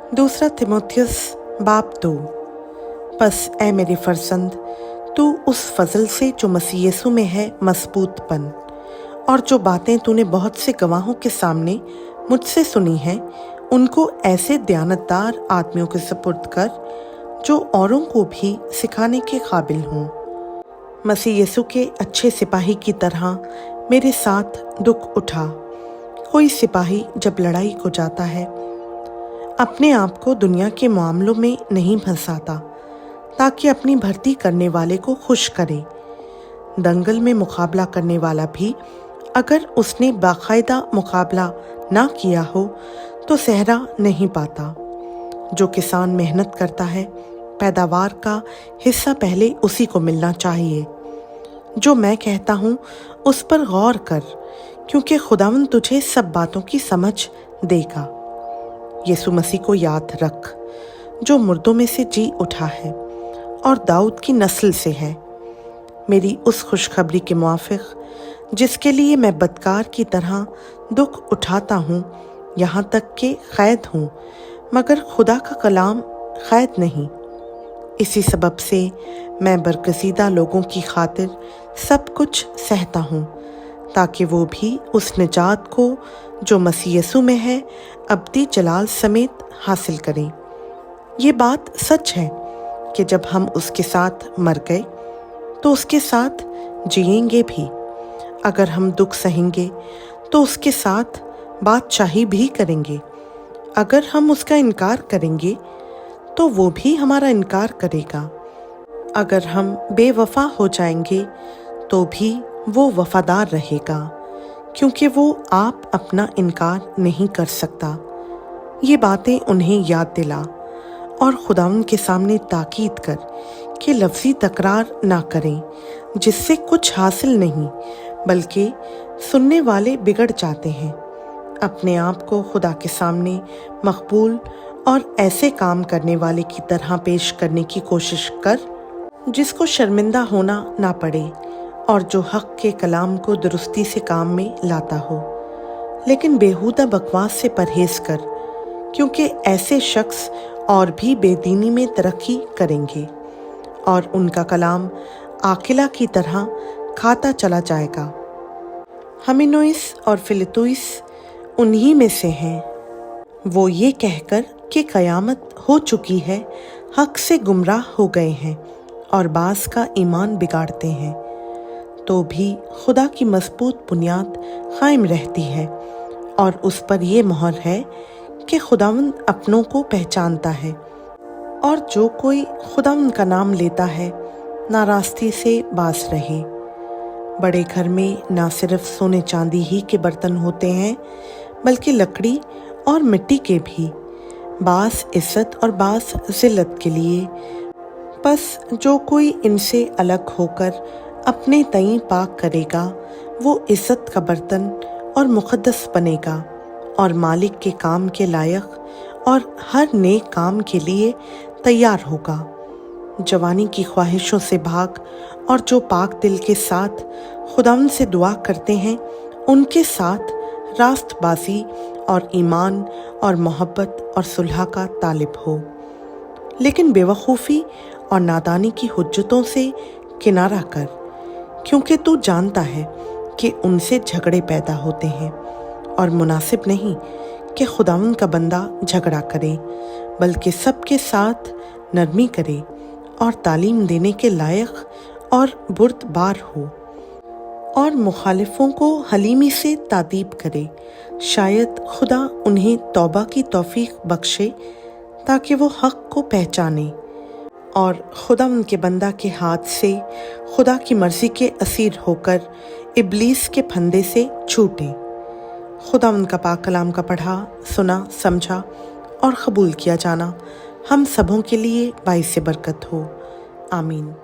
दूसरा तिमोथियुस बाब 2। बस ए मेरे फर्जंद, तू उस फजल से जो मसीह यीशु में है मजबूत बन, और जो बातें तूने बहुत से गवाहों के सामने मुझसे सुनी हैं उनको ऐसे दयानतदार आदमियों के सुपुर्द कर जो औरों को भी सिखाने के काबिल हों। मसीह यीशु के अच्छे सिपाही की तरह मेरे साथ दुख उठा। कोई सिपाही जब लड़ाई को जाता है अपने आप को दुनिया के मामलों में नहीं फंसाता ताकि अपनी भर्ती करने वाले को खुश करे। दंगल में मुकाबला करने वाला भी अगर उसने बाकायदा मुकाबला ना किया हो तो सेहरा नहीं पाता। जो किसान मेहनत करता है पैदावार का हिस्सा पहले उसी को मिलना चाहिए। जो मैं कहता हूँ उस पर गौर कर, क्योंकि खुदावंद तुझे सब बातों की समझ देगा। यीशु मसीह को याद रख जो मुर्दों में से जी उठा है और दाऊद की नस्ल से है, मेरी उस खुशखबरी के मुआफिक जिसके लिए मैं बदकार की तरह दुख उठाता हूँ, यहाँ तक कि कैद हूँ, मगर खुदा का कलाम कैद नहीं। इसी सबब से मैं बरगज़ीदा लोगों की खातिर सब कुछ सहता हूँ, ताकि वो भी उस निजात को जो मसीह यीशु में है अब्दी जलाल समेत हासिल करें। ये बात सच है कि जब हम उसके साथ मर गए तो उसके साथ जिएंगे भी। अगर हम दुख सहेंगे तो उसके साथ बादशाही भी करेंगे। अगर हम उसका इनकार करेंगे तो वो भी हमारा इनकार करेगा। अगर हम बेवफा हो जाएंगे तो भी वो वफादार रहेगा, क्योंकि वो आप अपना इनकार नहीं कर सकता। ये बातें उन्हें याद दिला और खुदावंद के सामने ताकीद कर कि लफ्ज़ी तकरार ना करें, जिससे कुछ हासिल नहीं बल्कि सुनने वाले बिगड़ जाते हैं। अपने आप को खुदा के सामने मकबूल और ऐसे काम करने वाले की तरह पेश करने की कोशिश कर जिसको शर्मिंदा होना ना पड़े और जो हक के कलाम को दुरुस्ती से काम में लाता हो। लेकिन बेहुदा बकवास से परहेज कर, क्योंकि ऐसे शख्स और भी बेदीनी में तरक्की करेंगे और उनका कलाम आकिला की तरह खाता चला जाएगा। हमेनोइस और फिलेतुइस उन्हीं में से हैं। वो ये कहकर कि कयामत हो चुकी है हक से गुमराह हो गए हैं और बास का ईमान बिगाड़ते हैं, तो भी खुदा की मजबूत बुनियाद कायम रहती है और उस पर यह मोहर है कि खुदावंद अपनों को पहचानता है। और जो कोई खुदावंद का नाम लेता है नारास्ती से बास रहे। बड़े घर में ना सिर्फ सोने चांदी ही के बर्तन होते हैं बल्कि लकड़ी और मिट्टी के भी, बास इज्जत और बास जिल्लत के लिए। बस जो कोई इनसे अलग होकर अपने तईं पाक करेगा वो इज्जत का बर्तन और मुक़द्दस बनेगा और मालिक के काम के लायक और हर नेक काम के लिए तैयार होगा। जवानी की ख्वाहिशों से भाग और जो पाक दिल के साथ खुदावंद से दुआ करते हैं उनके साथ रास्तबाजी और ईमान और मोहब्बत और सुलह का तालिब हो। लेकिन बेवकूफ़ी और नादानी की हुज्जतों से किनारा कर, क्योंकि तू जानता है कि उनसे झगड़े पैदा होते हैं और मुनासिब नहीं कि खुदावंद का बंदा झगड़ा करे, बल्कि सबके साथ नरमी करे और तालीम देने के लायक और बुर्दबार हो और मुखालिफों को हलीमी से तादीब करे। शायद खुदा उन्हें तौबा की तौफीक बख्शे ताकि वो हक को पहचाने और खुदावंद के बंदा के हाथ से खुदा की मर्जी के असीर होकर इब्लीस के फंदे से छूटे। खुदावंद का पाक कलाम का पढ़ा, सुना, समझा और कबूल किया जाना हम सबों के लिए बाइस बरकत हो। आमीन।